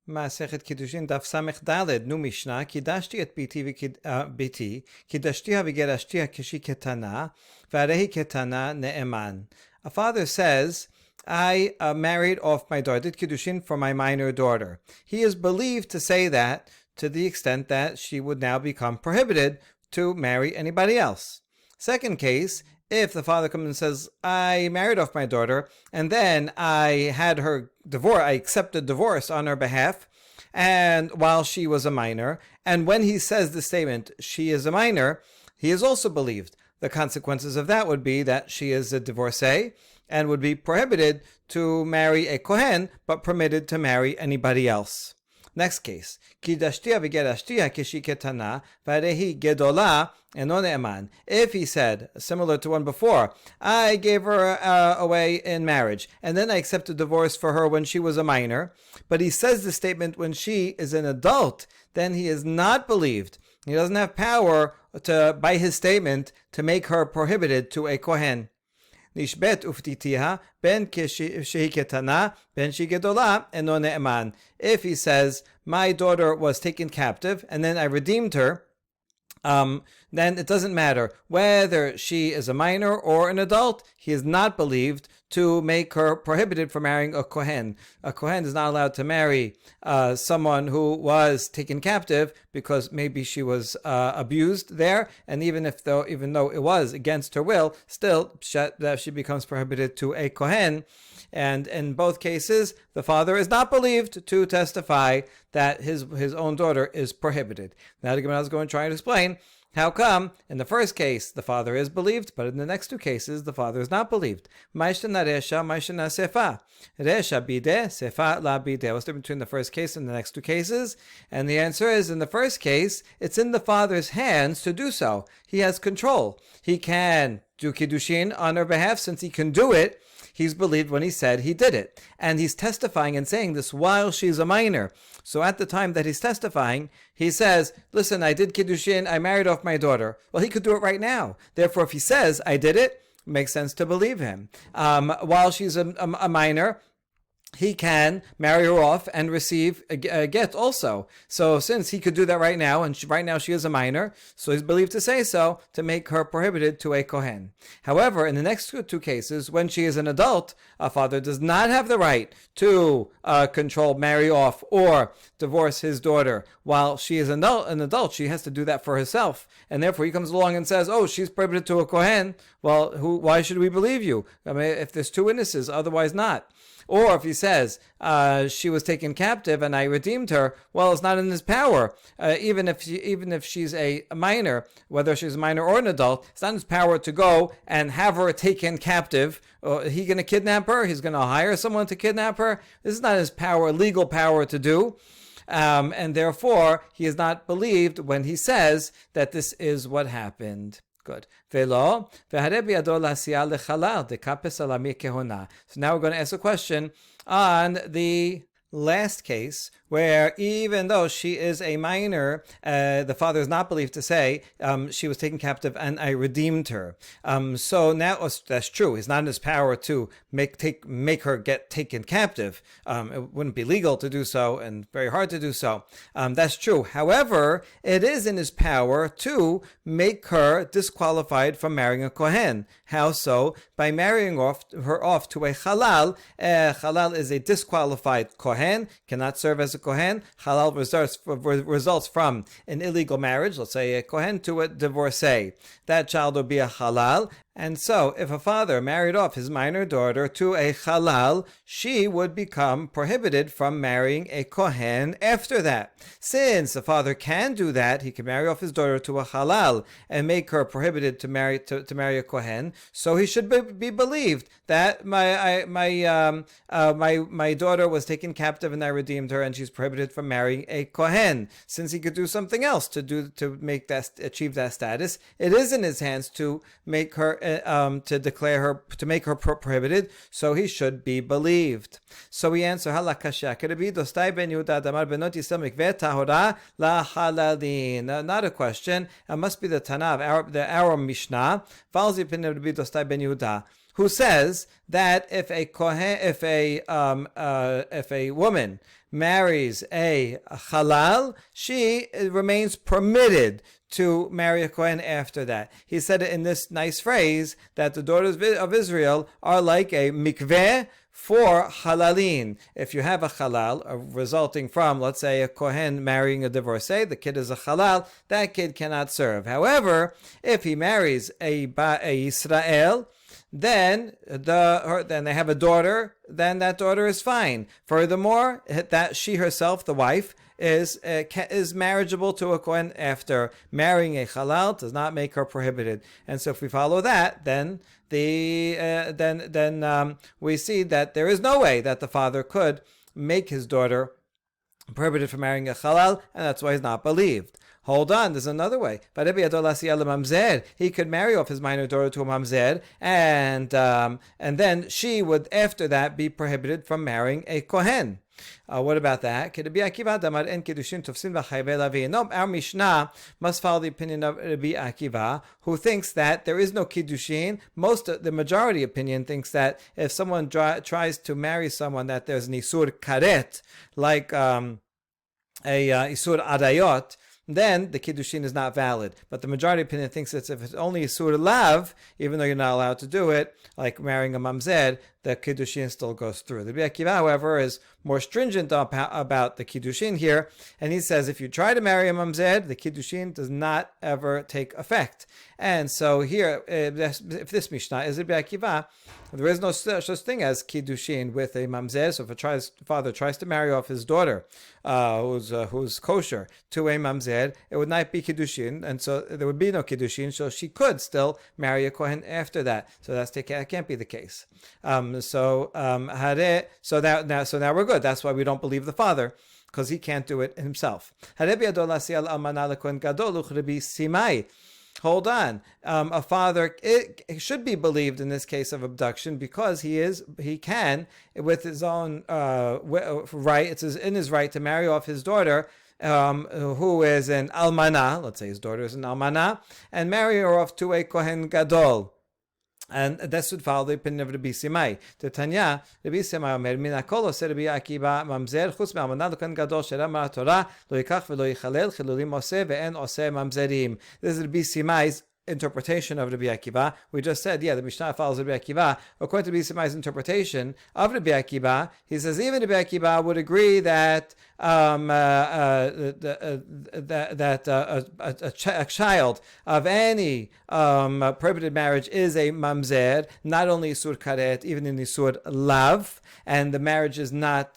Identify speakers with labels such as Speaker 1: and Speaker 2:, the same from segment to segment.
Speaker 1: Masechet Kiddushin Daf Samech Daled Nu Mishnah Kiddashti et biti Kiddashtiha v'gerashtiha kishi ketana v'arehi ketana ne'eman. A father says, I married off my daughter, did Kiddushin for my minor daughter. He is believed to say that to the extent that she would now become prohibited to marry anybody else. Second case, if the father comes and says, I married off my daughter, and then I had her divorce, I accepted divorce on her behalf, and while she was a minor, and when he says the statement, she is a minor, he is also believed. The consequences of that would be that she is a divorcee, and would be prohibited to marry a Kohen, but permitted to marry anybody else. Next case, Kiddashtiha v'gerashtiha kishiketana v'arehi gedola eno ne'eman. If he said, similar to one before, I gave her away in marriage, and then I accepted divorce for her when she was a minor, but he says the statement when she is an adult, then he is not believed. He doesn't have power to, by his statement, to make her prohibited to a Kohen. Nishbet uftitiha ben shehi ketana ben she gedola eno ne'eman. If he says, my daughter was taken captive and then I redeemed her, then it doesn't matter whether she is a minor or an adult. He is not believed to make her prohibited from marrying a Kohen. A Kohen is not allowed to marry someone who was taken captive because maybe she was abused there, and even though it was against her will, still that she becomes prohibited to a Kohen. And in both cases, the father is not believed to testify that his own daughter is prohibited. Now the Gemara is going to try to explain how come in the first case the father is believed, but in the next two cases the father is not believed. Ma'ishana resha, ma'ishana sefa. Resha bide, sefa la bide. What's the difference between the first case and the next two cases? And the answer is, in the first case, it's in the father's hands to do so. He has control. He can do Kiddushin on her behalf. Since he can do it, he's believed when he said he did it. And he's testifying and saying this while she's a minor. So at the time that he's testifying, he says, listen, I did Kiddushin, I married off my daughter. Well, he could do it right now. Therefore, if he says, I did it makes sense to believe him. While she's a minor, he can marry her off and receive a get also. So since he could do that right now, and right now she is a minor, so he's believed to say so to make her prohibited to a Kohen. However, in the next two cases, when she is an adult, a father does not have the right to control, marry off, or divorce his daughter. While she is an adult, she has to do that for herself. And therefore he comes along and says, oh, she's prohibited to a Kohen. Well, why should we believe you? I mean, if there's two witnesses, otherwise not. Or if he says, she was taken captive and I redeemed her, well, it's not in his power. Even if she's a minor, whether she's a minor or an adult, it's not in his power to go and have her taken captive. He's going to kidnap her? He's going to hire someone to kidnap her? This is not his power, legal power to do. And therefore, he is not believed when he says that this is what happened. Good. So now we're going to ask a question on the last case, where even though she is a minor, the father is not believed to say, she was taken captive and I redeemed her. So now that's true. It's not in his power to make her get taken captive. It wouldn't be legal to do so and very hard to do so. That's true. However, it is in his power to make her disqualified from marrying a Kohen. How so? By marrying her off to a halal. Halal is a disqualified Kohen, cannot serve as a Kohen. Halal results from an illegal marriage, let's say a Kohen to a divorcee. That child will be a halal. And so, if a father married off his minor daughter to a halal, she would become prohibited from marrying a Kohen after that. Since the father can do that, he can marry off his daughter to a halal and make her prohibited to marry a Kohen. So he should be believed that my daughter was taken captive and I redeemed her, and she's prohibited from marrying a Kohen. Since he could do something else to achieve that status, it is in his hands to make her to declare her, to make her prohibited, so he should be believed. So we answer, not a question. It must be the Tana of our Mishnah. who says that if a kohen, if a woman marries a halal, she remains permitted to marry a Kohen after that. He said it in this nice phrase that the daughters of Israel are like a mikveh for halalin. If you have a halal resulting from, let's say, a Kohen marrying a divorcee, the kid is a halal, that kid cannot serve. However, if he marries a Israel, then they have a daughter, then that daughter is fine. Furthermore, that she herself, the wife, is marriageable to a Kohen after marrying a halal, does not make her prohibited. And so if we follow that, then we see that there is no way that the father could make his daughter prohibited from marrying a halal, and that's why he's not believed. Hold on, there's another way. He could marry off his minor daughter to a mamzer, and then she would, after that, be prohibited from marrying a kohen. What about that? No, our Mishnah must follow the opinion of Rabbi Akiva, who thinks that there is no Kiddushin. The majority opinion thinks that if someone tries to marry someone, that there's an Isur Karet, like a Isur Adayot, then the Kiddushin is not valid. But the majority opinion thinks that if it's only Isur Lav, even though you're not allowed to do it, like marrying a mamzer, the Kiddushin still goes through. The Rabbi Akiva, however, is more stringent about the Kiddushin here, and he says if you try to marry a mamzer, the Kiddushin does not ever take effect. And so here, if this Mishnah is Rabbi Akiva, there is no such thing as Kiddushin with a mamzer. So if a father tries to marry off his daughter, who's kosher, to a mamzer, it would not be Kiddushin, and so there would be no Kiddushin, so she could still marry a Kohen after that. So that can't be the case. So now we're good. That's why we don't believe the father, because he can't do it himself. Hold on. A father it should be believed in this case of abduction because he can, with his own right, it's in his right to marry off his daughter, who is an almana, let's say his daughter is an almana, and marry her off to a kohen gadol. And this would follow the opinion of Rabbi Simai. The Tanya, Rabbi Simai Omer, Min hakol oseh Rabbi Akiva mamzer, chutz me'almana l'kohen gadol she'amar Torah, lo yikach v'lo yichalel, chilulim oseh ve'en oseh mamzerim. This is Rabbi Simai's interpretation of Rabbi Akiva. We just said, the Mishnah follows Rabbi Akiva. According to Rabbi Simai's interpretation of Rabbi Akiva, he says even Rabbi Akiva would agree that a child of any prohibited marriage is a mamzer, not only isur karet, even in isur lav, and the marriage does not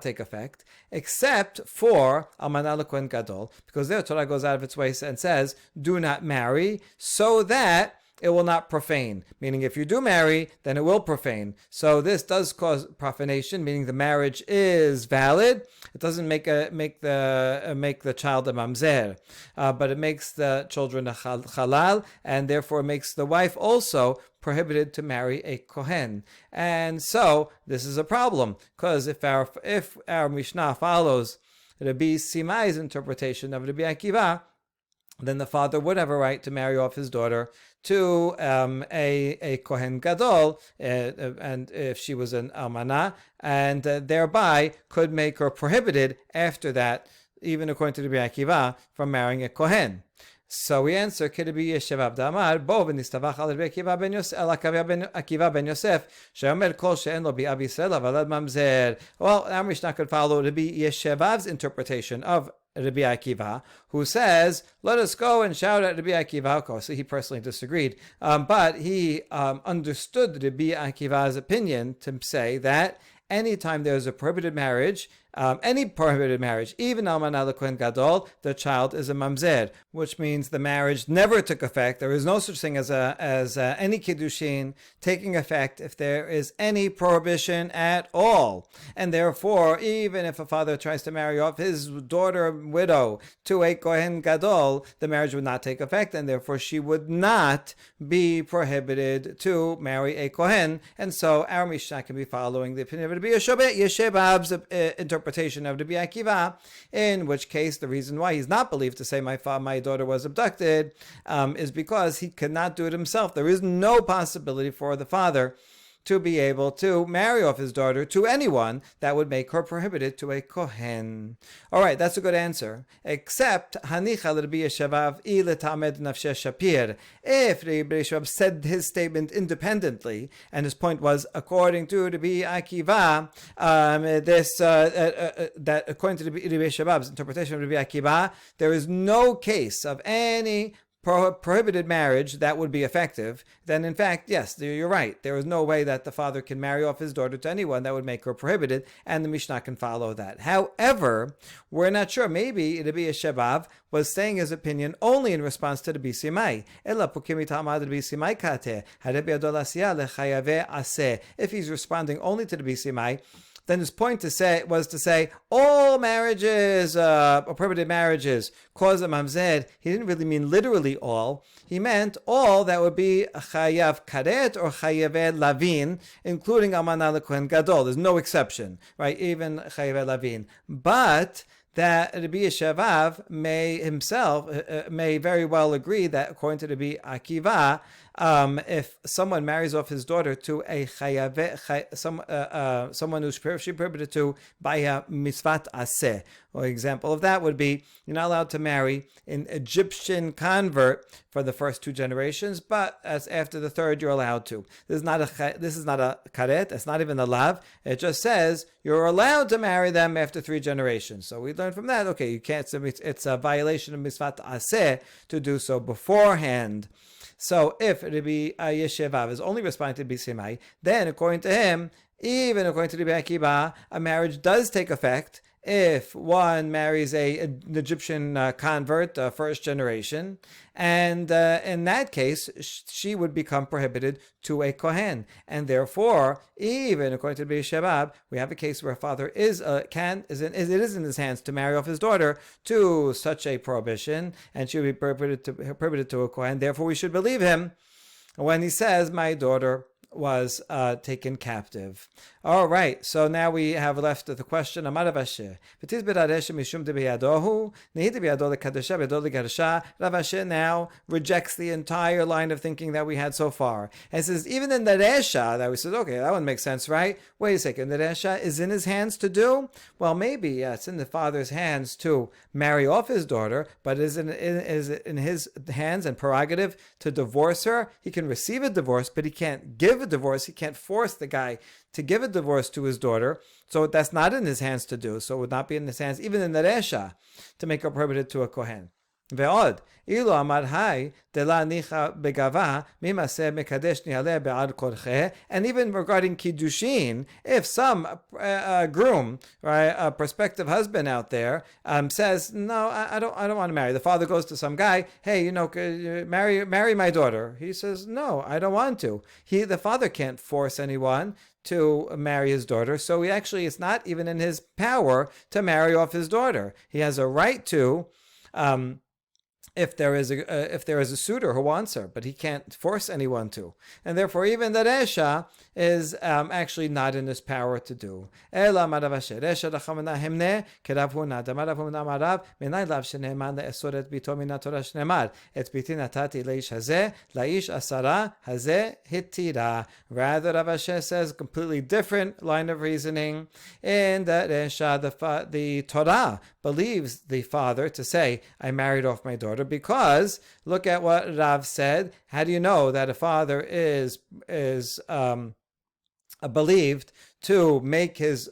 Speaker 1: take effect, except for almana l'kohen gadol, because there Torah goes out of its way and says, do not marry, so that it will not profane. Meaning, if you do marry, then it will profane. So this does cause profanation, meaning the marriage is valid. It doesn't make the child a mamzer, but it makes the children a halal, and therefore makes the wife also prohibited to marry a kohen. And so this is a problem, because if our Mishnah follows Rabbi Simai's interpretation of Rabbi Akiva, then the father would have a right to marry off his daughter to a kohen gadol, and if she was an almana, and thereby could make her prohibited after that, even according to Rabbi Akiva, from marrying a kohen. So we answer, Rabbi Yeshev Damar, Bo v'nistavach al Rabbi Akiva ben Yosef, el Akiva ben Yosef, she'omer kol she'en lo bi'av Yisrael avalad mamzer. Well, our Mishnah could follow Rabbi Yeshev's interpretation of Rabbi Akiva, who says, let us go and shout at Rabbi Akiva. So he personally disagreed, but he understood Rabbi Akiva's opinion to say that anytime there's a prohibited marriage, any prohibited marriage, even almana l'kohen gadol, the child is a mamzer, which means the marriage never took effect. There is no such thing as any kiddushin taking effect if there is any prohibition at all. And therefore, even if a father tries to marry off his daughter widow to a kohen gadol, the marriage would not take effect, and therefore she would not be prohibited to marry a kohen. And so our Mishnah can be following the opinion of Rabbi Yeshev's interpretation interpretation of Rabbi Akiva, in which case the reason why he's not believed to say my daughter was abducted is because he cannot do it himself. There is no possibility for the father to be able to marry off his daughter to anyone that would make her prohibited to a kohen. All right, that's a good answer. Except hanicha l'Rabbi Yeshavav iletamed nafshe shapir. If Rabbi Yeshavav said his statement independently, and his point was according to Rabbi Akiva, that according to Rabbi Yeshavav's interpretation of Rabbi Akiva, there is no case of any prohibited marriage that would be effective, then in fact, yes, you're right. There is no way that the father can marry off his daughter to anyone that would make her prohibited, and the Mishnah can follow that. However, we're not sure. Maybe Rabbi Yeshevav was saying his opinion only in response to the Bisimai. If he's responding only to the Bisimai, then his point was to say all marriages, prohibited marriages, cause a mamzer. He didn't really mean literally all. He meant all that would be chayav karet or chayav lavin, including almana lekohen gadol. There's no exception, right? Even chayav lavin. But that Rabbi Yeshavav may very well agree that according to Rabbi Akiva, if someone marries off his daughter to a someone who's prohibited to by a misvat aseh, or example of that would be you're not allowed to marry an Egyptian convert for the first 2 generations, but as after the third you're allowed to. This is not a karet. It's not even a lav. It just says you're allowed to marry them after 3 generations. So we learn from that. Okay, you can't. It's a violation of misvat aseh to do so beforehand. So if Rabbi Yeshevav is only responding to Bisimai, then according to him, even according to Rabbi Akiva, a marriage does take effect if one marries an Egyptian convert, first generation, and in that case, she would become prohibited to a kohen, and therefore, even according to Rabbi Yeshevav, we have a case where a father it is in his hands to marry off his daughter to such a prohibition, and she would be prohibited to a kohen. Therefore, we should believe him when he says, "My daughter was taken captive." All right, so now we have left the question. Rav Ashi now rejects the entire line of thinking that we had so far, and says even in the Resha that we said, okay, that would make sense, right? Wait a second, the Resha is in his hands to do? Well, maybe it's in the father's hands to marry off his daughter, but is in his hands and prerogative to divorce her. He can receive a divorce, but he can't give a divorce. He can't force the guy to give a divorce to his daughter, so that's not in his hands to do. So it would not be in his hands, even in the Resha, to make her prohibited to a kohen. ועוד, אילו אמר היי, דלה ניחא בגבה, ממעשה מקדש ניהלה בעד כורחה, and even regarding Kiddushin, if some groom, right, a prospective husband out there, says, no, I don't want to marry. The father goes to some guy, hey, marry my daughter. He says, no, I don't want to. The father can't force anyone to marry his daughter, so it's not even in his power to marry off his daughter. He has a right to, if there is a suitor who wants her, but he can't force anyone to, and therefore even the Resha is actually not in his power to do. Ela marav asher Resha rachamana hemne kerav huna damarav huna marav minay lav sheneman leesoret bito min haTorah shnemar et biti natati leish hazeh laish asara hazeh hitira. Rather, Rav Asher says completely different line of reasoning. In that Resha, the Torah believes the father to say, I married off my daughter, because look at what Rav said. How do you know that a father is believed to make his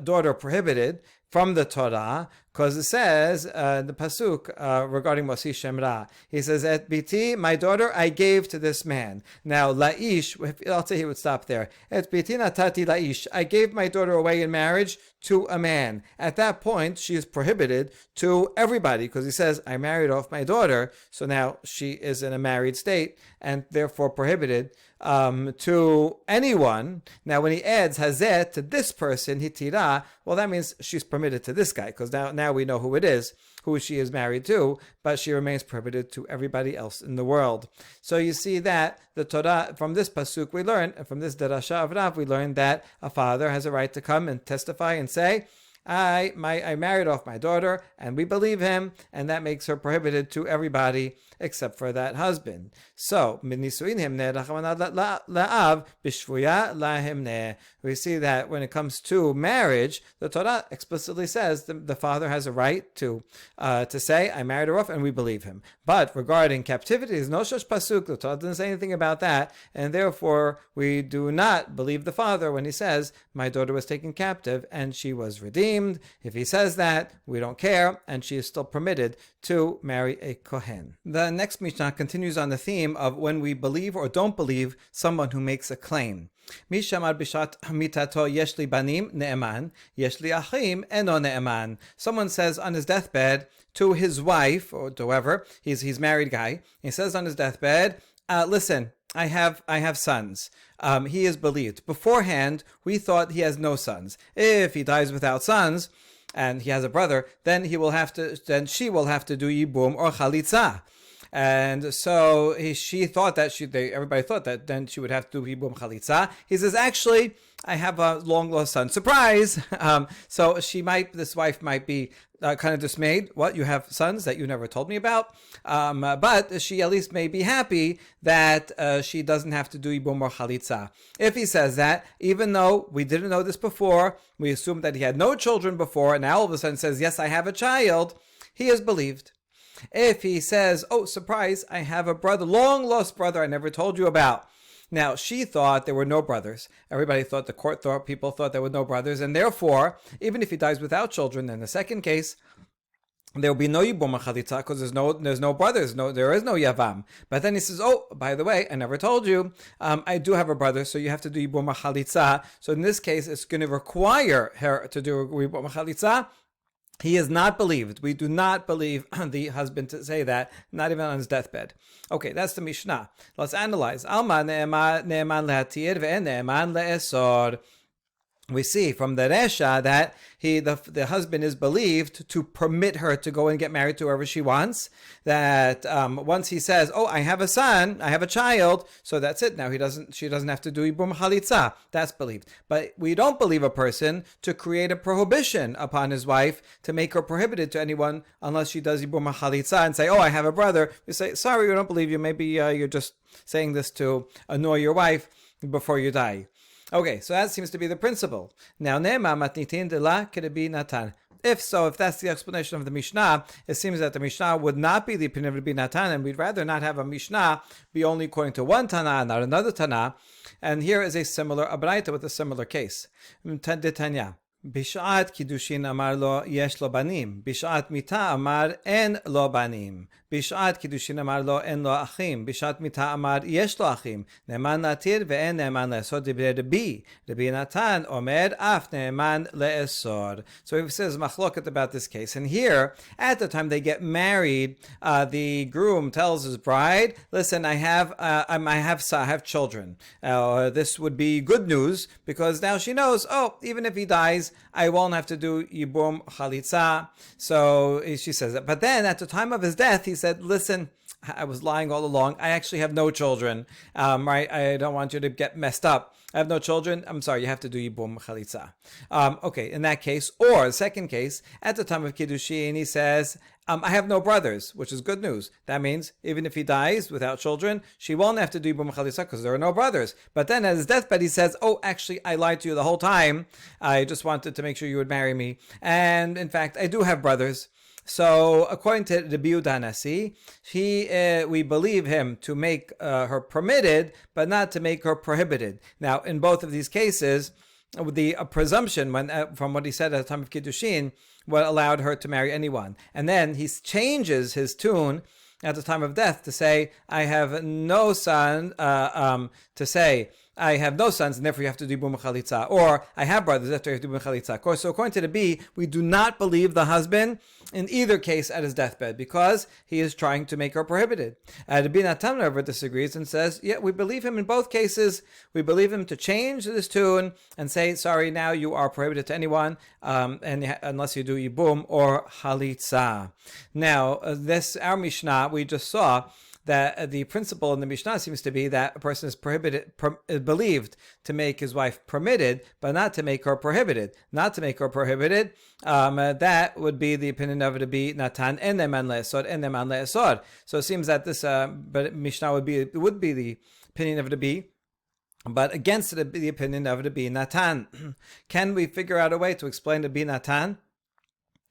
Speaker 1: daughter prohibited from the Torah? Because it says, the pasuk regarding Mosi Shemra, he says, "Et biti, my daughter, I gave to this man." Now, laish, I'll say he would stop there. "Et biti natati laish," I gave my daughter away in marriage to a man. At that point, she is prohibited to everybody, because he says, I married off my daughter, so now she is in a married state, and therefore prohibited to anyone. Now, when he adds hazet to this person, hitira, well, that means she's permitted to this guy, because now we know who it is, who she is married to, but she remains prohibited to everybody else in the world. So you see that the Torah, from this pasuk we learn, and from this derasha of Rav, we learn that a father has a right to come and testify and say, I married off my daughter, and we believe him, and that makes her prohibited to everybody except for that husband. So, we see that when it comes to marriage, the Torah explicitly says the father has a right to say, I married her off, and we believe him. But regarding captivity, there's no such pasuk. The Torah doesn't say anything about that, and therefore we do not believe the father when he says, my daughter was taken captive and she was redeemed. If he says that, we don't care, and she is still permitted to marry a kohen. The next Mishnah continues on the theme of when we believe or don't believe someone who makes a claim. Mishamar bishat mitato yeshli banim ne'eman, yeshli achim eno ne'eman. Someone says on his deathbed to his wife, or to whoever, he's married guy, he says on his deathbed, listen, I have sons. He is believed. Beforehand, we thought he has no sons. If he dies without sons, and he has a brother, then she will have to do yibum or chalitza. And so she thought that everybody thought that then she would have to do yibum chalitza. He says, actually, I have a long lost son. Surprise! So this wife might be kind of dismayed. What, you have sons that you never told me about? But she at least may be happy that she doesn't have to do yibum or chalitza. If he says that, even though we didn't know this before, we assumed that he had no children before, and now all of a sudden says, yes, I have a child, he is believed. If he says, oh, surprise, I have a brother, long lost brother I never told you about. Now, she thought there were no brothers. Everybody thought, the court thought, people thought there were no brothers. And therefore, even if he dies without children, in the second case, there will be no yibum chalitza because there's no brothers, there is no yavam. But then he says, oh, by the way, I never told you, I do have a brother, so you have to do yibum chalitza. So in this case, it's going to require her to do yibum chalitza. He is not believed. We do not believe the husband to say that, not even on his deathbed. Okay, that's the Mishnah. Let's analyze. Alma ne'eman lehatir ve'en ne'eman le'esor. We see from the Resha that the husband is believed to permit her to go and get married to whoever she wants. That once he says, "Oh, I have a son, I have a child," so that's it. Now she doesn't have to do yibum chalitza. That's believed. But we don't believe a person to create a prohibition upon his wife to make her prohibited to anyone unless she does yibum chalitza and say, "Oh, I have a brother." We say, "Sorry, we don't believe you. Maybe you're just saying this to annoy your wife before you die." Okay, so that seems to be the principle. Now, ne'ema matnitin de la kerebi natan. If that's the explanation of the Mishnah, it seems that the Mishnah would not be the opinion of Rabbi Natan, and we'd rather not have a Mishnah be only according to one Tana, not another Tana. And here is a braita with a similar case. Tanya. Bishat Kiddushin amar lo yesh lo banim. Bishat mita amar en lo banim. Bishat Kiddushin amar lo en lo achim. Bishat mita amar yesh lo achim. Ne'eman natir ve'en ne'eman le'esor divrei Rabbi. Rabbi Natan omer af ne'eman le'esor. So he says machloket about this case. And here, at the time they get married, the groom tells his bride, "Listen, I have children." This would be good news because now she knows. Oh, even if he dies, I won't have to do yibum chalitza. So she says that. But then at the time of his death, he said, "Listen, I was lying all along. I actually have no children. Right? I don't want you to get messed up. I have no children. I'm sorry, you have to do yibum chalitza." Okay, in that case, or the second case, at the time of Kiddushin, he says, I have no brothers, which is good news. That means even if he dies without children, she won't have to do yibum chalitza because there are no brothers. But then at his deathbed, he says, "Oh, actually, I lied to you the whole time. I just wanted to make sure you would marry me. And in fact, I do have brothers." So, according to Rabbi Yehuda Nasi, we believe him to make her permitted, but not to make her prohibited. Now, in both of these cases, the presumption from what he said at the time of Kiddushin, what allowed her to marry anyone. And then he changes his tune at the time of death to say, "I have no son," to say, "I have no sons, and therefore you have to do yibum chalitza," or "I have brothers, therefore you have to do yibum chalitza." Of course, so according to the B, we do not believe the husband in either case at his deathbed because he is trying to make her prohibited. Rabbi Natan, however, disagrees and says, "Yeah, we believe him in both cases. We believe him to change this tune and say, 'Sorry, now you are prohibited to anyone, and unless you do yibum or chalitza.'" Now, our Mishnah we just saw that the principle in the Mishnah seems to be that a person is believed to make his wife permitted, but not to make her prohibited. Not to make her prohibited, that would be the opinion of Rabbi Natan en neman le'esod, en neman le'esod. So it seems that this Mishnah would be the opinion of Rabbi, but against the opinion of Rabbi Natan. Can we figure out a way to explain Rabbi Natan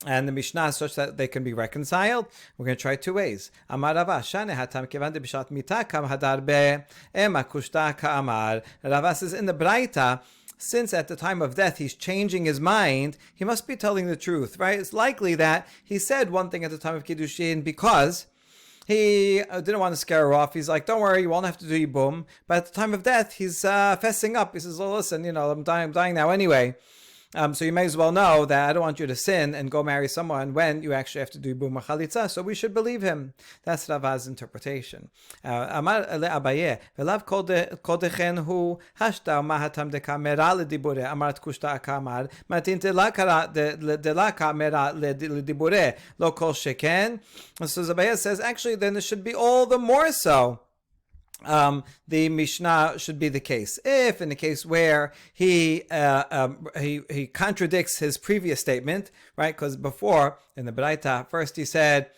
Speaker 1: and the Mishnah such that they can be reconciled? We're going to try two ways. Amar Rava, Shane hatam kivan de bishat mita kam hadar be ema kushta ka'amar. Rava says in the Braita, since at the time of death he's changing his mind, he must be telling the truth, right? It's likely that he said one thing at the time of Kiddushin because he didn't want to scare her off. He's like, don't worry, you won't have to do Yibum. But at the time of death, he's fessing up. He says, oh, listen, I'm dying now anyway. So you may as well know that I don't want you to sin and go marry someone when you actually have to do Yibum or Chalitza. So we should believe him. That's Rava's interpretation. Amar Abaye, velav kodechen hu hashta mahatam deka mera ledibure amarat kushta akamar matin delaka mera ledibure lo kol sheken. So Abaye says actually then it should be all the more so. The Mishnah should be the case. If in the case where he contradicts his previous statement, right? Because before in the Braita, first he said,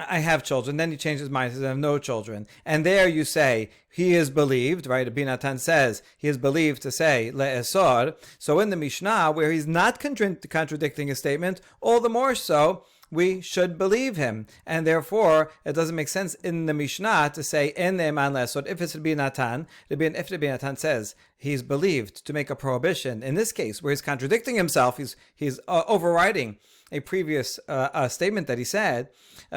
Speaker 1: I have children. Then he changed his mind. He says, I have no children. And there you say, he is believed, right? Rabbi Natan says, he is believed to say, le'esor. So in the Mishnah, where he's not contradicting his statement, all the more so, we should believe him. And therefore, it doesn't make sense in the Mishnah to say, en ne'eman le'esor. If it's Rabbi Natan, if Rabbi Natan says he's believed to make a prohibition, in this case, where he's contradicting himself, he's overriding a previous statement that he said,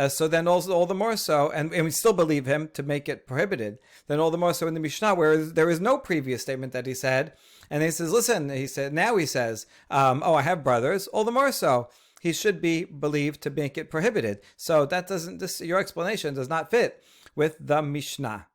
Speaker 1: so then also all the more so, and we still believe him to make it prohibited, then all the more so in the Mishnah where there is no previous statement that he said, and he says, listen, he says, I have brothers, all the more so. He should be believed to make it prohibited. So your explanation does not fit with the Mishnah.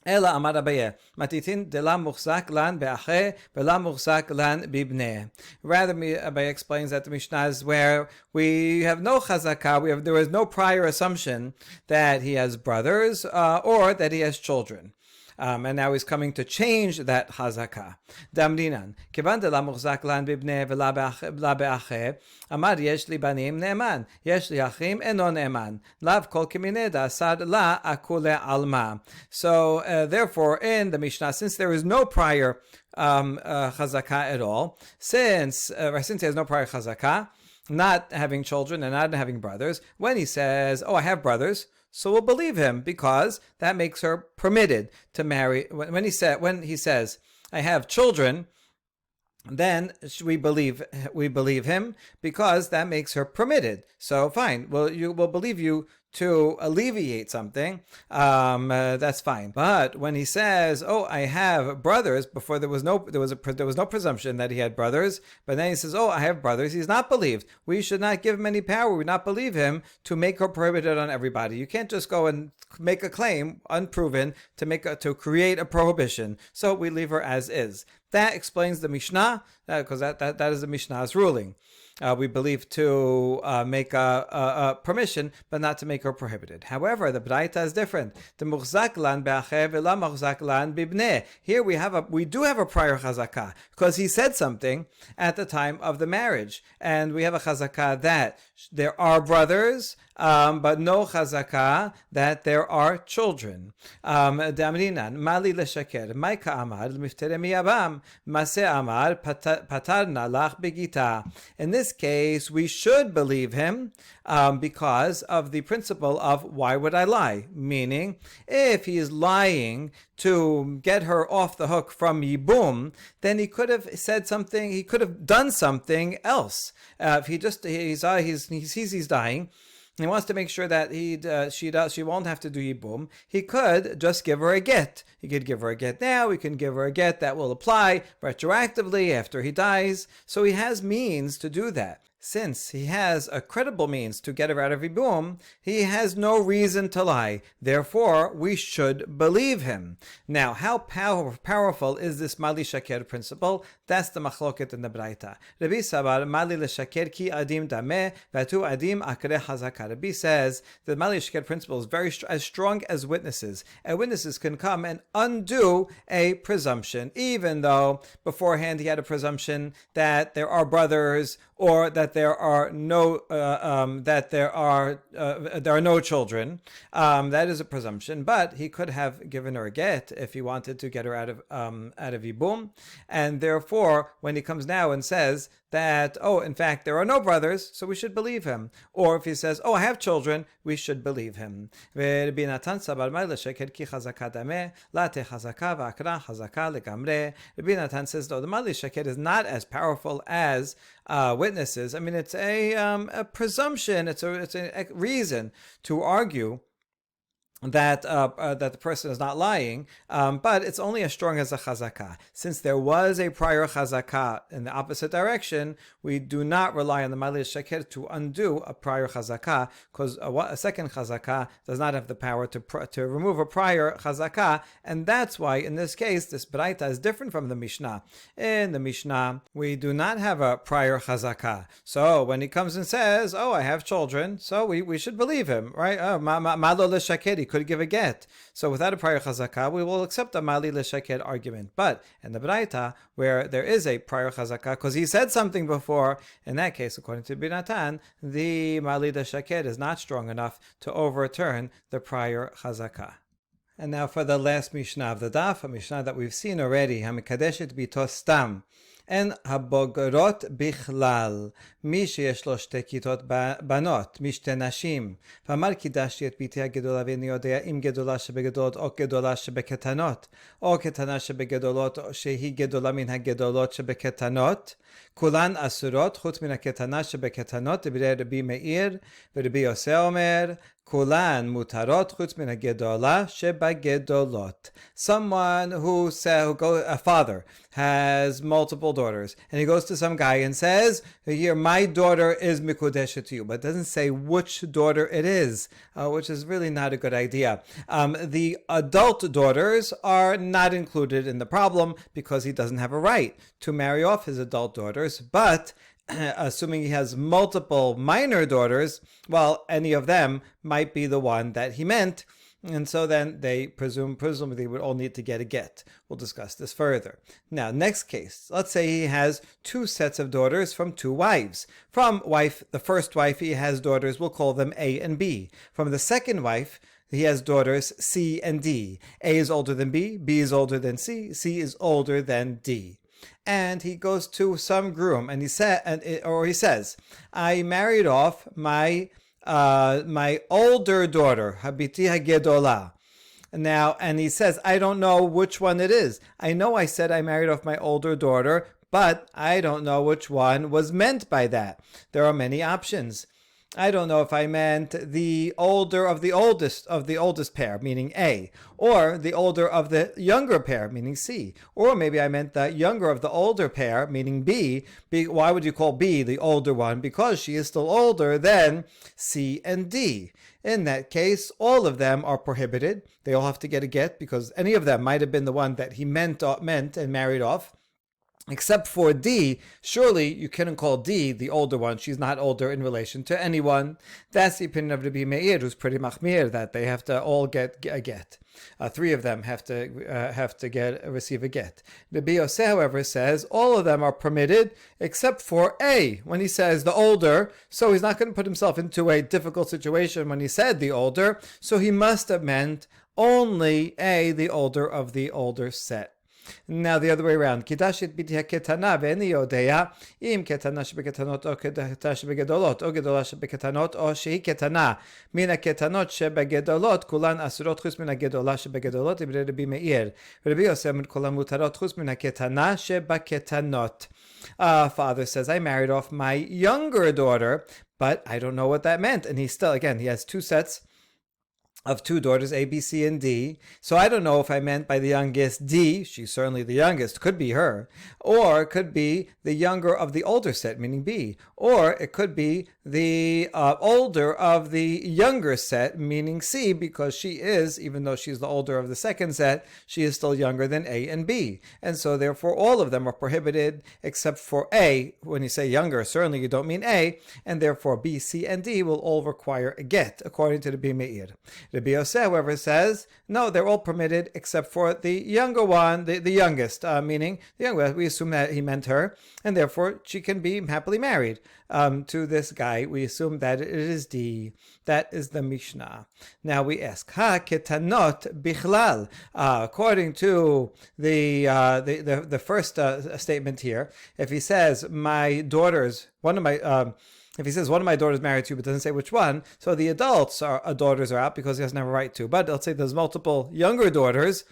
Speaker 1: Ela amar Abaye, matitin de la muhzak lan be'ache ve'la muhzak lan bibneh. Rather, Abaye explains that the Mishnah is where we have no chazakah, there is no prior assumption that he has brothers or that he has children. And now he's coming to change that chazakah. Damdinan, kivan de la muhzak lan bibneh ve'la be'ache, amar yesh li banim ne'eman, yesh li achim eno ne'eman, lav kol kimine da'asad la akule alma. So therefore, in the Mishnah, since there is no prior chazakah at all, since he has no prior chazakah, not having children and not having brothers, when he says, I have brothers, so we'll believe him because that makes her permitted to marry. When he says, I have children, then we believe him because that makes her permitted. So fine, we'll believe you to alleviate something. That's fine. But when he says, I have brothers, before there was no presumption that he had brothers, but then he says, I have brothers, he's not believed. We should not give him any power. We would not believe him to make her prohibited on everybody. You can't just go and make a claim unproven to create a prohibition. So we leave her as is. That explains the Mishnah, because that is the Mishnah's ruling. We believe to make a permission, but not to make her prohibited. However, the Braita is different. The muhzak lan be'ache ve'la muhzak lan bibneh. Here we do have a prior chazakah because he said something at the time of the marriage, and we have a chazakah that there are brothers, but no chazakah that there are children. Damrinan mali leshaker maika amar miftere miyabam maseh amar patarna lach begita. In this case, we should believe him because of the principle of why would I lie? Meaning, if he is lying to get her off the hook from Yibum, then he could have said something, he could have done something else. If he sees he's dying, he wants to make sure that she won't have to do Yibum. He could just give her a get. He could give her a get now. He can give her a get that will apply retroactively after he dies. So he has means to do that. Since he has a credible means to get her out of Yibum, he has no reason to lie. Therefore, we should believe him. Now, how powerful is this Mali Shaker principle? That's the machloket in the Braita. Rabbi Sabar, Mali Shaker ki adim dameh, vatu adim akre hazaka. Rabbi says the Mali Shaker principle is very as strong as witnesses. And witnesses can come and undo a presumption, even though beforehand he had a presumption that there are brothers or that there are no children. That is a presumption, but he could have given her a get if he wanted to get her out of Yibum, and therefore, when he comes now and says that, oh, in fact, there are no brothers, so we should believe him. Or if he says, oh, I have children, we should believe him. Rabbi Natan says, the Mali Shaker is not as powerful as witnesses. I mean, it's a presumption, it's a reason to argue that the person is not lying, but it's only as strong as a chazakah. Since there was a prior chazakah in the opposite direction, we do not rely on the Mali Shaker to undo a prior chazakah, because a second chazakah does not have the power to remove a prior chazakah, and that's why in this case this Braita is different from the Mishnah. In the Mishnah, we do not have a prior chazakah. So when he comes and says, oh, I have children, so we should believe him, right? Malo l'shakeri could give a get. So without a prior chazakah, we will accept a Mali l'shaker argument. But in the Braita, where there is a prior chazakah, because he said something before, in that case, according to Binatan, the Mali l'shaker is not strong enough to overturn the prior chazakah. And now for the last Mishnah of the Daf, a Mishnah that we've seen already, Hamikadeshet bito stam. En הבוגרות בכלל, מי שיש לו שתי כיתות בנות, משתי נשים, ואמר קידשתי את ביתי הגדולה ואיני יודע אם גדולה שבגדולות או גדולה שבקטנות, או קטנה שבגדולות או שהיא גדולה מן הגדולות שבקטנות, כולן אסורות חוץ מן הקטנה שבקטנות, דברי רבי מאיר ורבי יוסי אומר, כולן מותרות חוץ מן הגדולה שבגדולות. Someone a father has multiple daughters, and he goes to some guy and says, here, my daughter is mikudeshet to you, but doesn't say which daughter it is, which is really not a good idea. The adult daughters are not included in the problem because he doesn't have a right to marry off his adult daughters, but assuming he has multiple minor daughters, well, any of them might be the one that he meant, and so then they presumably would all need to get a get. We'll discuss this further. Now, next case. Let's say he has two sets of daughters from two wives. From the first wife, he has daughters, we'll call them A and B. From the second wife, he has daughters C and D. A is older than B is older than C is older than D. And he goes to some groom and he says, I married off my older daughter, Habiti Hagedola. Now, and he says, I don't know which one it is. I know I said I married off my older daughter, but I don't know which one was meant by that. There are many options. I don't know if I meant the older of the oldest pair, meaning A, or the older of the younger pair, meaning C, or maybe I meant the younger of the older pair, meaning B. Why would you call B the older one? Because she is still older than C and D. In that case, all of them are prohibited. They all have to get a get because any of them might have been the one that he meant and married off. Except for D, surely you couldn't call D the older one. She's not older in relation to anyone. That's the opinion of Rabbi Meir, who's pretty machmir, that they have to all get a get. Three of them have to receive a get. Rabbi Yosef, however, says all of them are permitted except for A, when he says the older, so he's not going to put himself into a difficult situation when he said the older, so he must have meant only A, the older of the older set. Now the other way around. Kidashit biti haketana ve'eni yodea im ketana shebeketanon o ketana shebegedolot o gedola shebeketanon o shehi ketana min haketanot shebegedolot kulan asurot chutz min hagedola shebegedolot divrei Rabbi Meir. Rabbi Yosef kulan mutarot chutz min haketana shebeketanot. Father says, I married off my younger daughter, but I don't know what that meant. And he has two sets of two daughters, A, B, C, and D. So I don't know if I meant by the youngest D, she's certainly the youngest, could be her, or it could be the younger of the older set, meaning B, or it could be the older of the younger set, meaning C, because she is, even though she's the older of the second set, she is still younger than A and B. And so therefore all of them are prohibited except for A. When you say younger, certainly you don't mean A, and therefore B, C, and D will all require a get, according to the Bimeir. Rabbi Yosef, however, says, no, they're all permitted except for the younger one, the youngest, meaning the younger. We assume that he meant her, and therefore she can be happily married to this guy. We assume that it is D. That is the Mishnah. Now we ask, ha ketanot bichlal. According to the first statement here, if he says my daughters, if he says one of my daughters married to, but doesn't say which one, so the adults daughters are out because he doesn't have a right to. But let's say there's multiple younger daughters,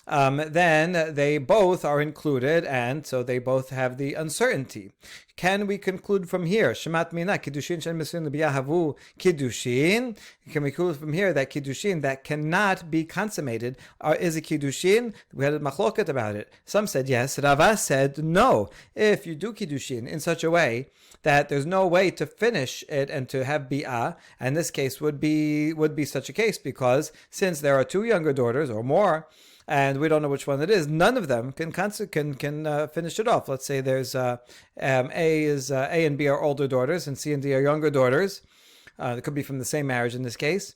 Speaker 1: then they both are included, and so they both have the uncertainty. Can we conclude from here? Shemat mina kiddushin shen mesuin l'biyahavu kiddushin. Can we conclude from here that kiddushin that cannot be consummated is a kiddushin? We had a machloket about it. Some said yes. Rava said no. If you do kiddushin in such a way that there's no way to finish it and to have bi'ah, and this case would be such a case, because since there are two younger daughters or more, and we don't know which one it is, none of them can finish it off. Let's say there's A and B are older daughters, and C and D are younger daughters. It could be from the same marriage in this case.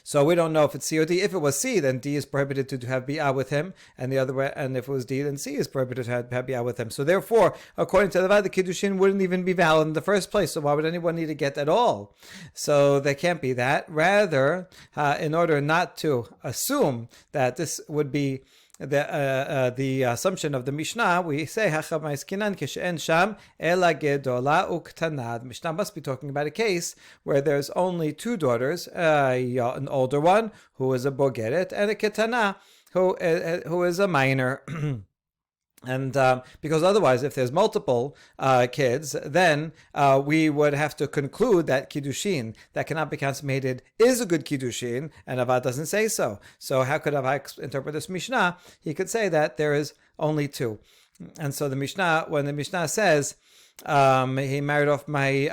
Speaker 1: So we don't know if it's C or D. If it was C, then D is prohibited to have bi'ah with him, and the other way. And if it was D, then C is prohibited to have bi'ah with him. So therefore, according to the kiddushin wouldn't even be valid in the first place. So why would anyone need to get at all? So there can't be that. Rather, in order not to assume that this would be the assumption of the Mishnah, we say sham ela gedola uktana. The Mishnah must be talking about a case where there's only two daughters, an older one who is a bogeret, and a ketana who is a minor. And because otherwise, if there's multiple kids, then we would have to conclude that kiddushin that cannot be consummated is a good kiddushin, and Avad doesn't say so. So how could Avad interpret this Mishnah? He could say that there is only two. And so the Mishnah, when the Mishnah says, I married off my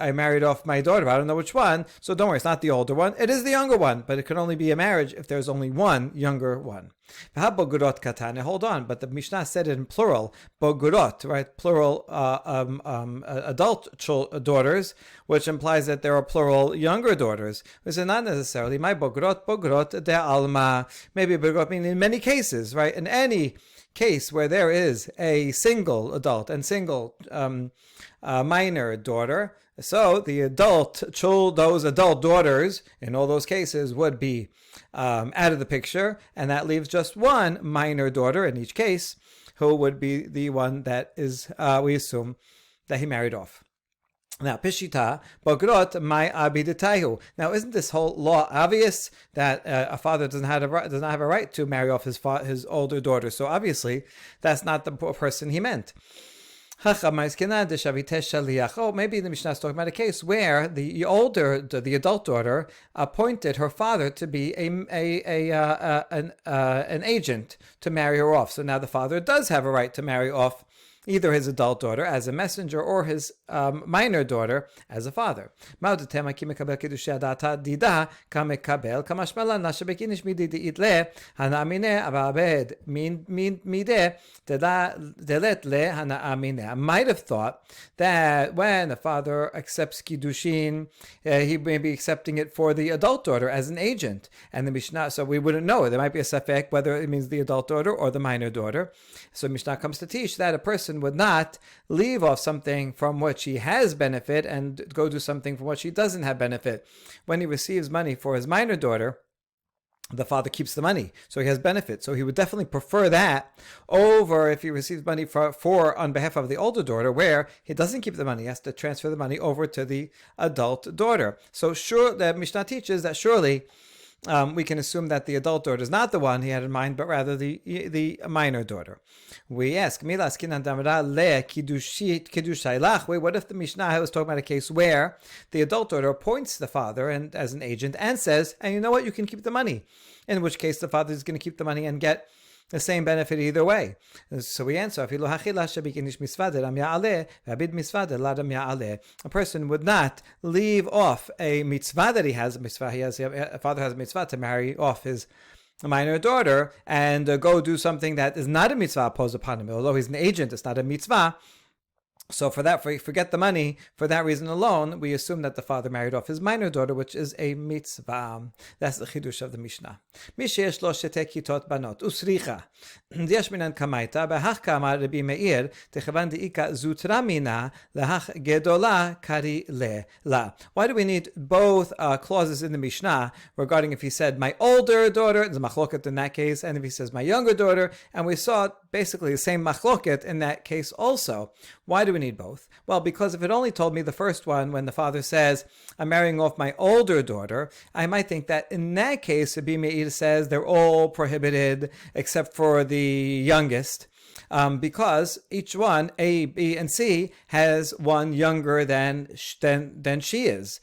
Speaker 1: daughter, but I don't know which one, so don't worry, it's not the older one, it is the younger one, but it can only be a marriage if there's only one younger one. Hold on, but the Mishnah said it in plural, bogurot, right? Plural adult daughters, which implies that there are plural younger daughters. This is not necessarily my bogurot de alma. Maybe bogurot meaning in many cases, right? In any case where there is a single adult and single minor daughter, so the those adult daughters in all those cases would be out of the picture, and that leaves just one minor daughter in each case, who would be the one that is we assume that he married off. Now, Pishita, Bogrot, my abiditahu. Now, isn't this whole law obvious that a father does not have a right to marry off his older daughter? So obviously, that's not the person he meant. Oh, maybe the Mishnah is talking about a case where the adult daughter appointed her father to be an agent to marry her off. So now the father does have a right to marry off either his adult daughter as a messenger or his minor daughter as a father. I might have thought that when the father accepts Kiddushin, he may be accepting it for the adult daughter as an agent. And the Mishnah, so we wouldn't know. There might be a safek whether it means the adult daughter or the minor daughter. So Mishnah comes to teach that a person would not leave off something from which he has benefit and go do something from which he doesn't have benefit. When he receives money for his minor daughter, the father keeps the money, so he has benefit. So he would definitely prefer that over if he receives money for on behalf of the older daughter, where he doesn't keep the money, he has to transfer the money over to the adult daughter. So sure, the Mishnah teaches that surely we can assume that the adult daughter is not the one he had in mind, but rather the minor daughter. We ask, wait, what if the Mishnah was talking about a case where the adult daughter appoints the father and as an agent and says, and you know what, you can keep the money, in which case the father is going to keep the money and get the same benefit either way. So we answer, a person would not leave off a mitzvah that he has, a father has a mitzvah to marry off his minor daughter and go do something that is not a mitzvah imposed upon him. Although he's an agent, it's not a mitzvah. So for that, forget the money. For that reason alone, we assume that the father married off his minor daughter, which is a mitzvah. That's the chidush of the Mishnah. Mishesh lo shete kitot banot usricha. Diash minan kamaita behach kamar Rabbi Meir techavan diika zutra mina lehach gedola kari le la. Why do we need both clauses in the Mishnah regarding if he said my older daughter, there's a machloket in that case, and if he says my younger daughter, and we saw basically the same machloket in that case also. Why do we need both? Well, because if it only told me the first one, when the father says, I'm marrying off my older daughter, I might think that in that case, Rabbi Meir says they're all prohibited except for the youngest. Because each one, A, B, and C, has one younger than she is.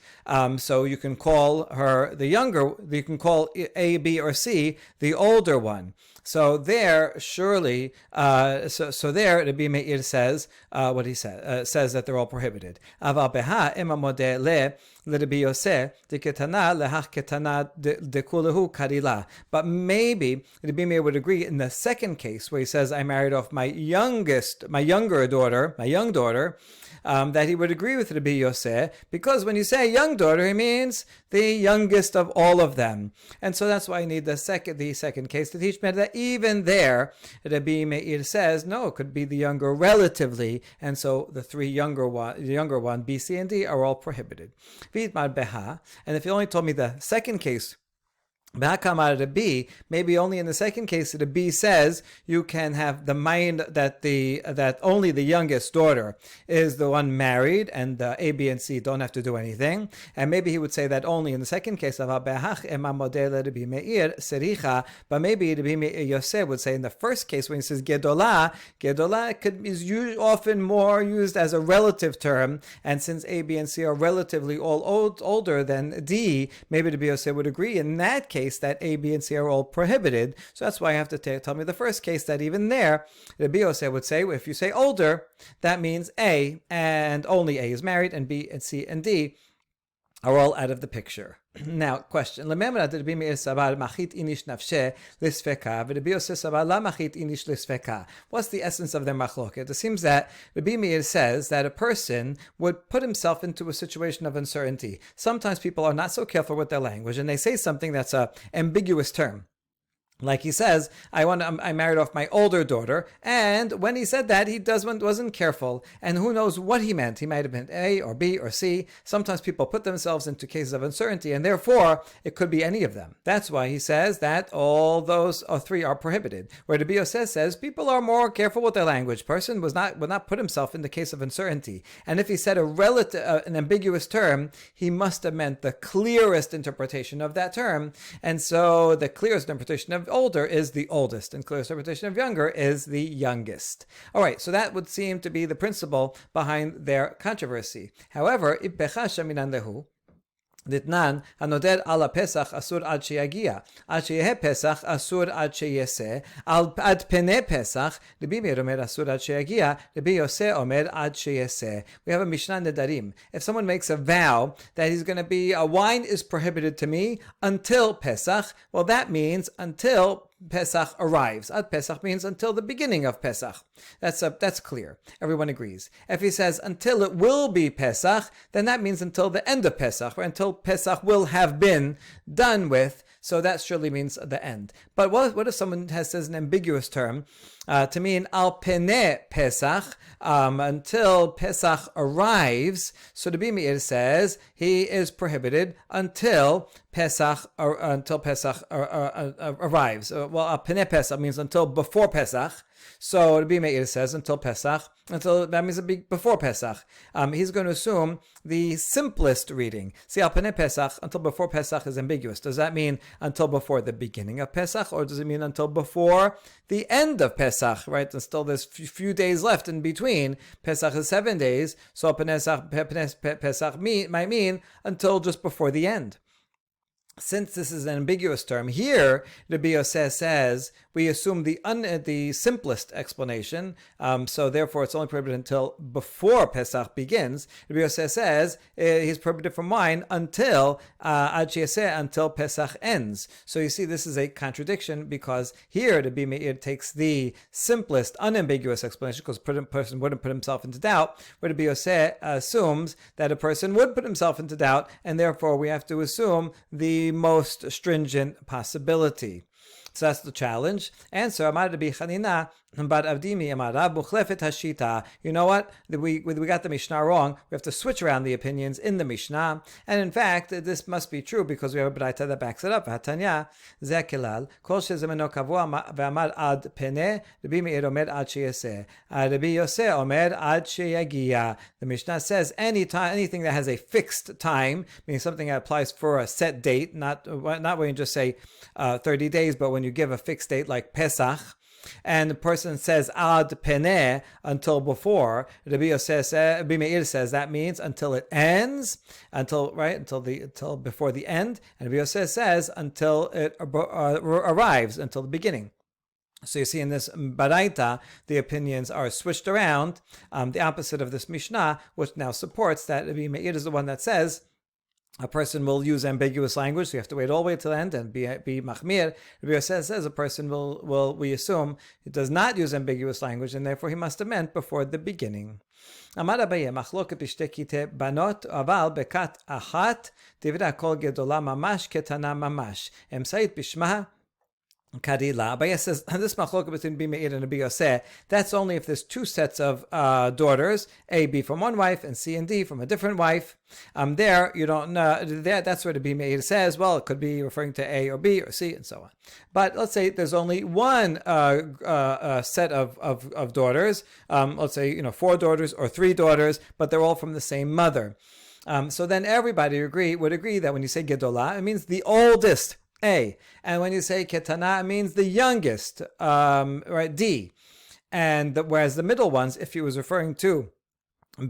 Speaker 1: So you can call her the younger, you can call A, B, or C the older one. So there, surely, so there, Rabbi Meir says what he says that they're all prohibited. Aval beha ema modeh le Rabbi Yosef deketana lehach ketana dekulahu karila. But maybe Rabbi Meir would agree in the second case where he says, I married off my young daughter, that he would agree with Rabbi Yosef, because when you say young daughter, he means the youngest of all of them. And so that's why I need the second case to teach me that even there, Rabbi Meir says, no, it could be the younger relatively, and so the younger one, B, C, and D, are all prohibited. And if he only told me the second case, maybe only in the second case the B says you can have the mind that only the youngest daughter is the one married and A, B, and C don't have to do anything. And maybe he would say that only in the second case of but maybe Rabbi Yosef would say in the first case when he says gedola is often more used as a relative term, and since A, B, and C are relatively all older than D, maybe Rabbi Yosef would agree in that case that A, B, and C are all prohibited. So that's why I have to tell me the first case that even there, Rabbi Yosef would say, if you say older, that means A, and only A is married, and B, and C, and D are all out of the picture. Now, question. What's the essence of their machloket? It seems that Rabbi Meir says that a person would put himself into a situation of uncertainty. Sometimes people are not so careful with their language, and they say something that's an ambiguous term. Like he says, I married off my older daughter, and when he said that, he wasn't careful, and who knows what he meant. He might have meant A or B or C. Sometimes people put themselves into cases of uncertainty, and therefore it could be any of them. That's why he says that all those three are prohibited. Where the Bios says people are more careful with their language. Person would not put himself in the case of uncertainty, and if he said an ambiguous term, he must have meant the clearest interpretation of that term, and so the clearest interpretation of older is the oldest, and clearest interpretation of younger is the youngest. All right, so that would seem to be the principle behind their controversy. However, Ditnan הנודר על הפסח אסור עד שיגיע, עד שיהיה פסח אסור עד שיעשה, עד פני פסח, רבי מאיר אומר אסור עד שיגיע, רבי יוסי אומר עד שיעשה. We have a Mishnah Nedarim. If someone makes a vow that he's going to be, wine is prohibited to me until Pesach, well that means until Pesach arrives. Ad Pesach means until the beginning of Pesach. That's clear. Everyone agrees. If he says until it will be Pesach, then that means until the end of Pesach, or until Pesach will have been done with. So that surely means the end. But what if someone says an ambiguous term, to mean al pene Pesach, until Pesach arrives. So the Bimir says he is prohibited until Pesach arrives. Well, al pene Pesach means until before Pesach. So the Bimir says until Pesach, until that means before Pesach. He's going to assume the simplest reading. See, al pene Pesach, until before Pesach is ambiguous. Does that mean until before the beginning of Pesach, or does it mean until before the end of Pesach? Right, and still there's few days left in between. Pesach is 7 days, so Pesach might mean until just before the end. Since this is an ambiguous term, here Rabbi Yosef says we assume the simplest explanation, so therefore it's only prohibited until before Pesach begins. Rabbi Yosef says he's prohibited from wine until until Pesach ends. So you see, this is a contradiction, because here Rabbi Meir takes the simplest, unambiguous explanation, because a person wouldn't put himself into doubt, where Rabbi Yosef assumes that a person would put himself into doubt, and therefore we have to assume the most stringent possibility. So that's the challenge. Answer: Amar Rabbi Chanina bar Avdimi Amar Rab Muchlefet Hashita. You know what? We got the Mishnah wrong. We have to switch around the opinions in the Mishnah. And in fact, this must be true, because we have a Braita that backs it up. Hatanya Zeh Kelal Kol Shezemeno Kavua Ve'amar Ad Peneh Rabbi Meir Omer Ad Sheyaseh Rabbi Yosef Omer Ad Sheyagia. The Mishnah says anything that has a fixed time, meaning something that applies for a set date, not when you just say 30 days, but when you give a fixed date like Pesach, and the person says ad peneh, until before, Rabbi Meir says that means until it ends, until before the end, and Rabbi Yosef says until it arrives, until the beginning. So you see, in this Baraita, the opinions are switched around, the opposite of this Mishnah, which now supports that Rabbi Meir is the one that says a person will use ambiguous language, so you have to wait all the way to the end and be machmir. Rabbi Yosef says a person we assume, he does not use ambiguous language, and therefore he must have meant before the beginning. Amar Abaye, machloket b'shtei kitei banot, aval bekat achat, divra kol gedola mamash ketana mamash. Emsait bishma Karila. Abaye says this machloket between Rabbi Meir and Rabbi Yosef, that's only if there's two sets of daughters, A, B from one wife, and C and D from a different wife. There you don't know. That's where Rabbi Meir says, well, it could be referring to A or B or C and so on. But let's say there's only one set of daughters. Let's say 4 daughters or 3 daughters, but they're all from the same mother. So then everybody would agree that when you say gedolah, it means the oldest, A. And when you say ketana, it means the youngest, right, D. And whereas the middle ones, if he was referring to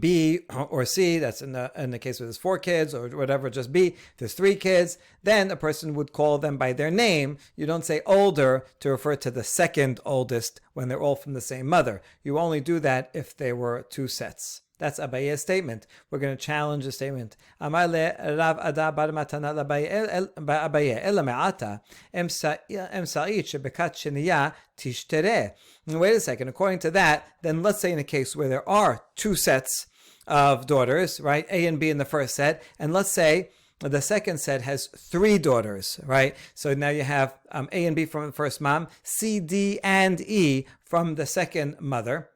Speaker 1: B or C, that's in the case where there's 4 kids or whatever, just B, if there's 3 kids, then a person would call them by their name. You don't say older to refer to the second oldest when they're all from the same mother. You only do that if they were 2 sets. That's Abaye's statement. We're going to challenge the statement. Amar le Rav Ada bar Matana Abaye ela me'ata emsa'it shebekat sheniya tishtereh. Wait a second. According to that, then let's say in a case where there are 2 sets of daughters, right? A and B in the first set, and let's say the second set has 3 daughters, right? So now you have A and B from the first mom, C, D, and E from the second mother.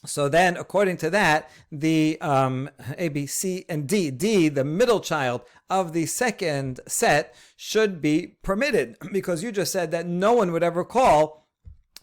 Speaker 1: So then, according to that, the A, B, C, and D, the middle child of the second set, should be permitted, because you just said that no one would ever call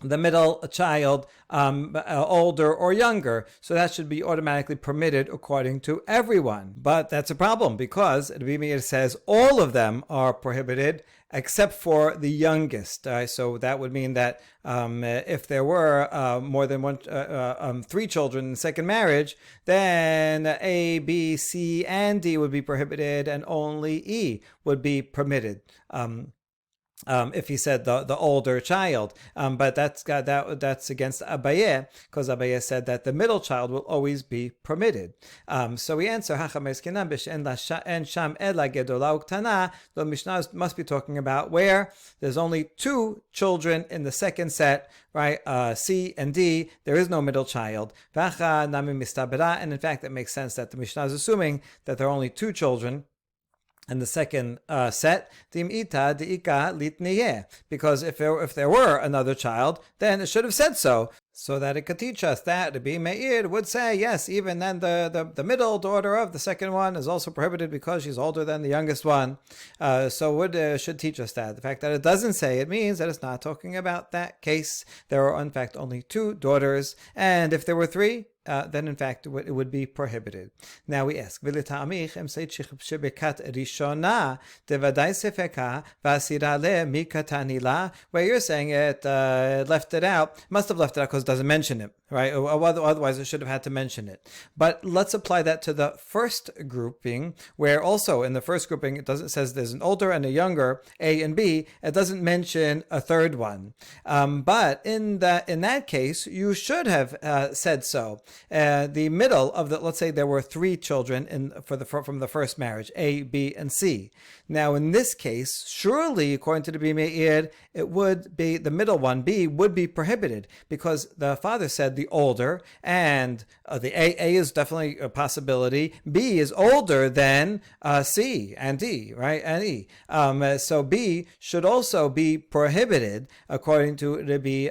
Speaker 1: the middle child older or younger. So that should be automatically permitted according to everyone. But that's a problem, because Rabbi Meir says all of them are prohibited except for the youngest. So that would mean that if there were more than 3 children in the second marriage, then A, B, C, and D would be prohibited, and only E would be permitted. If he said the older child, but that's against Abaye, because Abaye said that the middle child will always be permitted. So we answer the Mishnah must be talking about where there's only 2 children in the second set, right? C and D. There is no middle child. And in fact, it makes sense that the Mishnah is assuming that there are only 2 children. And the second set, dim ita diika litniyeh, because if there were another child, then it should have said so that it could teach us that Rabbi Meir would say, yes, even then the middle daughter of the second one is also prohibited because she's older than the youngest one. Should teach us that. The fact that it doesn't say it means that it's not talking about that case. There are in fact only 2 daughters, and if there were 3, then in fact it would be prohibited. Now we ask, where you're saying it left it out, must have left it out because it doesn't mention it, right? Otherwise it should have had to mention it. But let's apply that to the first grouping, where also in the first grouping it says there's an older and a younger, A and B. It doesn't mention a third one. But in that case, you should have said so. The middle of let's say there were 3 children from the first marriage, A, B, and C. Now in this case, surely according to the Rabbi Meir, it would be the middle one, B, would be prohibited because the father said the older, and the A is definitely a possibility. B is older than C and D, right, and E. So B should also be prohibited according to Rabbi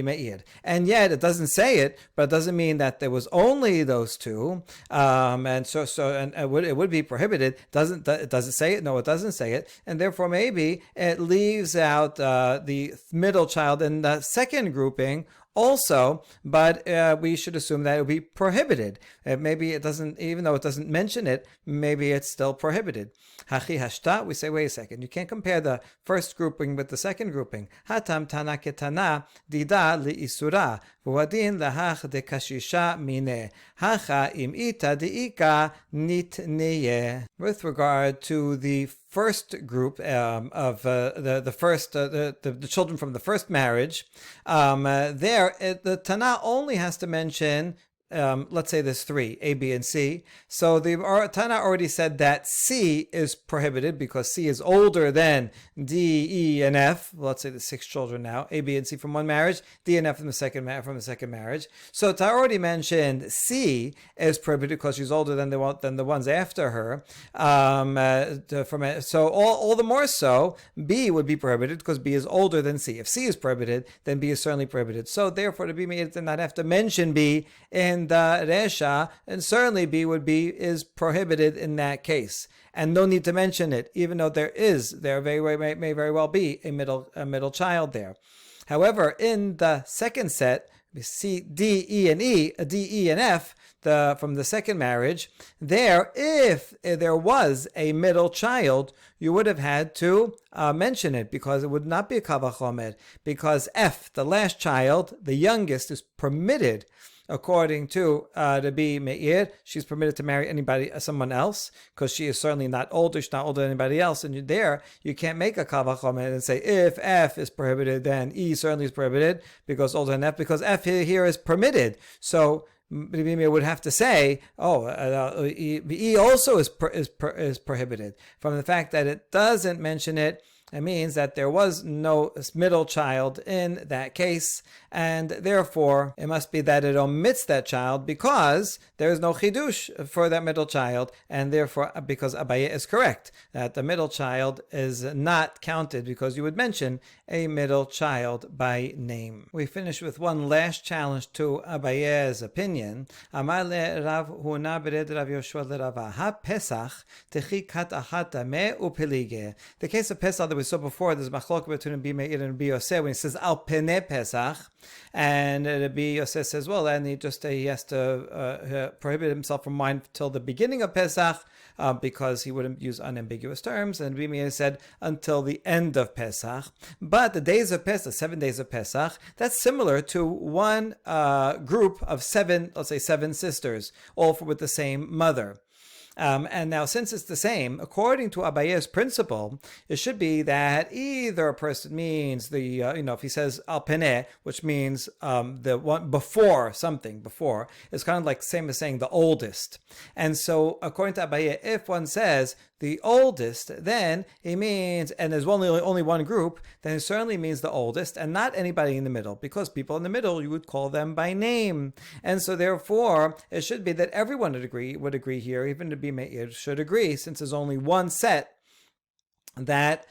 Speaker 1: Meir. And yet it doesn't say it, but it doesn't mean that there was only those 2, and it would be prohibited. It doesn't say it. No, it doesn't say it, and therefore maybe it leaves out the middle child in the second grouping also, but we should assume that it would be prohibited. Maybe it doesn't, even though it doesn't mention it, maybe it's still prohibited. Hachi hashta, we say, wait a second, you can't compare the first grouping with the second grouping. Hatam tana ketana dida li isura, v'wadin lahach de kashisha mine, hacha im ita diika nitneye. With regard to the first group of the children from the first marriage, the Tana only has to mention, let's say there's 3, A, B, and C. So the Tana already said that C is prohibited because C is older than D, E, and F. Let's say the 6 children now, A, B, and C from one marriage, D and F from the second marriage. So Tana already mentioned C is prohibited because she's older than the ones after her. So all the more so, B would be prohibited because B is older than C. If C is prohibited, then B is certainly prohibited. So therefore, the B did not have to mention B in the Resha, and certainly B is prohibited in that case, and no need to mention it, even though there may very well be a middle child there. However, in the second set, we see D, E, and F, from the second marriage, if there was a middle child, you would have had to mention it, because it would not be a kavachomer, because F, the last child, the youngest, is permitted. According to Rabbi Meir, she's permitted to marry someone else, because she is certainly not older. She's not older than anybody else. And you can't make a kavachomer and say, if F is prohibited, then E certainly is prohibited, because older than F, because F here is permitted. So Rabbi Meir would have to say, E also is prohibited. From the fact that it doesn't mention it, it means that there was no middle child in that case, and therefore it must be that it omits that child because there is no chidush for that middle child, and therefore, because Abaye is correct, that the middle child is not counted because you would mention a middle child by name. We finish with one last challenge to Abaye's opinion. Amar le Rav Huna bered Rav Yoshua le Rava, ha Pesach techi kat achat tameh upelige. The case of Pesach that we saw before, there's machlok between Rabbi Meir and Rabbi Yosef when he says al peneh Pesach, and Rabbi Yosef says, well, and he has to prohibit himself from wine till the beginning of Pesach, because he wouldn't use unambiguous terms, and Rabbi Meir said until the end of Pesach. But the days of Pesach, 7 days of Pesach, that's similar to one group of 7, let's say 7 sisters, all with the same mother. And now, since it's the same, according to Abaye's principle, it should be that either a person means if he says al peneh, which means the one before something, it's kind of like same as saying the oldest. And so, according to Abaye, if one says the oldest, then he means, and there's only one group, then it certainly means the oldest and not anybody in the middle, because people in the middle, you would call them by name. And so therefore, it should be that everyone would agree here, even to be Rabbi Meir should agree, since there's only one set that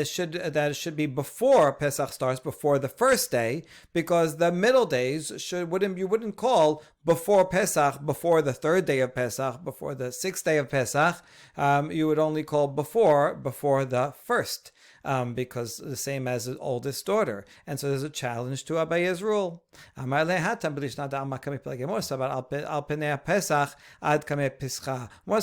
Speaker 1: should be before Pesach starts, before the first day, because the middle days you wouldn't call before Pesach, before the third day of Pesach, before the sixth day of Pesach. You would only call before the first. Because the same as the oldest daughter. And so there's a challenge to Abaye's rule. What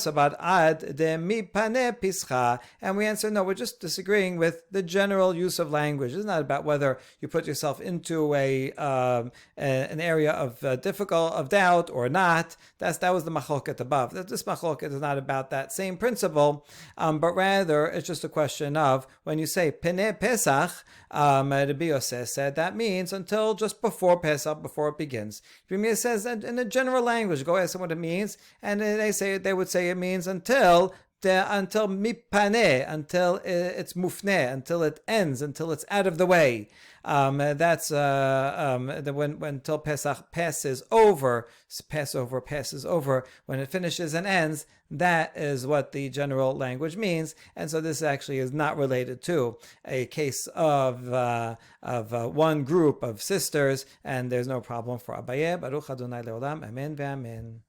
Speaker 1: about ad de mipane pischa? And we answer, no, we're just disagreeing with the general use of language. It's not about whether you put yourself into an area of doubt or not. That was the machloket above. This machloket is not about that same principle, but rather it's just a question of when you say Pene Pesach, Rabbi Yosef said that means until just before Pesach, before it begins. Rabbi Meir says that in the general language, go ask them what it means, and they would say it means until mipane, until it's mufne, until it ends, until it's out of the way. That's when until Pesach passes over, Passover passes over, when it finishes and ends. That is what the general language means, and so this actually is not related to a case of one group of sisters, and there's no problem for Abaye. Baruch Adonai Leolam, Amen ve'Amen.